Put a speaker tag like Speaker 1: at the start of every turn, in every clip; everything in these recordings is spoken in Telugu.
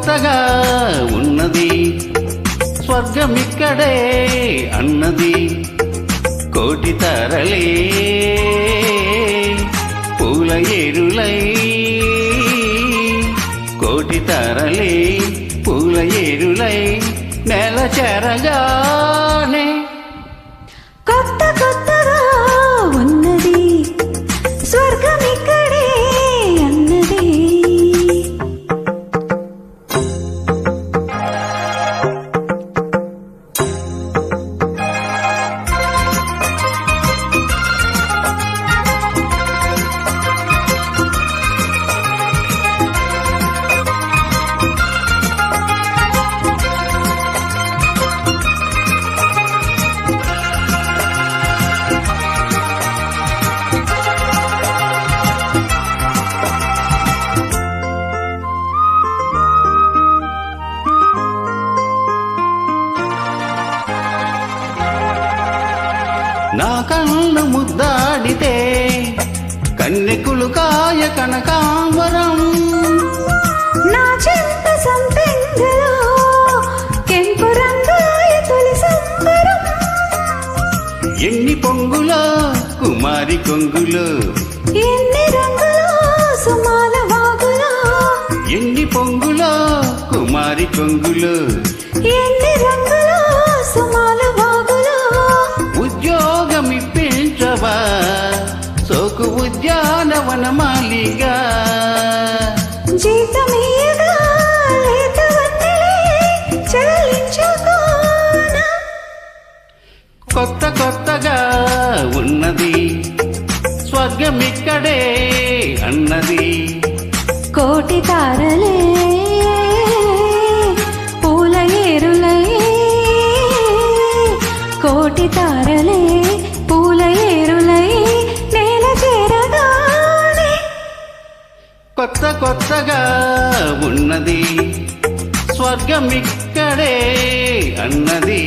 Speaker 1: కొత్తగా ఉన్నది స్వర్గమిక్కడే అన్నది కోటి తరలే పూల ఏరులై కోటి తరలే పూల ఏరులై నెల చెరగానే
Speaker 2: కొత్త కొత్తగా ఉన్నది స్వర్గమిక్కడే అన్నది
Speaker 1: నా కళ్ళు ముద్దాడితే కన్నెకులు కాయ కనకాంబరం
Speaker 2: నా చెంత సంపెంగలో కెంపు రంగాయ తొలి సంబరం
Speaker 1: ఎన్ని పొంగులో కుమారి కొంగులో
Speaker 2: ఎన్ని రంగులో సుమాల వాగులో
Speaker 1: ఎన్ని పొంగులో కుమారి కొంగులో
Speaker 2: ఎన్ని రంగులో సుమాల వాగులో
Speaker 1: ఉద్యోగమిప్పించవా సోకు ఉద్యానవన మాలిగా
Speaker 2: జీతమీయగా లేత వన్నెలే చలించుకోనా
Speaker 1: కొత్త కొత్తగా ఉన్నది స్వర్గమిక్కడే అన్నది
Speaker 2: కోటి తారలే పూల ఏరులై కోటి తారలే పూల ఏరులై నేల చేరగానే
Speaker 1: కొత్త కొత్తగా ఉన్నది స్వర్గమిక్కడే అన్నది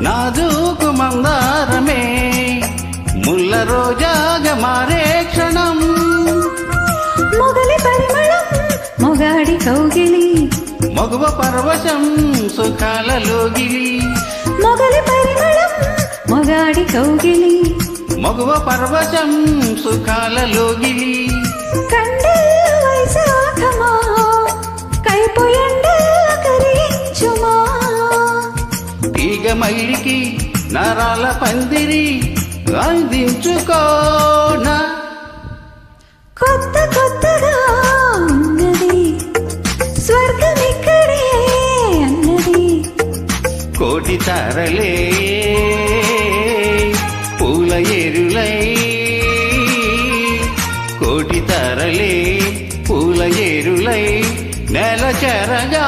Speaker 1: నాజూకు మందారమే ముల్ల రోజాగా మారే క్షణం
Speaker 2: మొగలి పరిమళం మొగాడి కౌగిలి
Speaker 1: మగువ పరవశం సుఖాలలోగిలి
Speaker 2: మొగలి పరిమళం మొగాడి కౌగిలి
Speaker 1: మగువ పరవశం సుఖాలలోగిలి
Speaker 2: కండెల్ల వైశాఖమా కైపు ఎండల్ల కరించుమా
Speaker 1: తీగ మల్లికి నరాల పందిరి అందించుకోనా
Speaker 2: కొత్త కొత్తగా ఉన్నది స్వర్గమిక్కడే అన్నది
Speaker 1: కోటి తారలే పూల ఏరులై కోటి తారలే పూల ఏరులై నెల చెరగా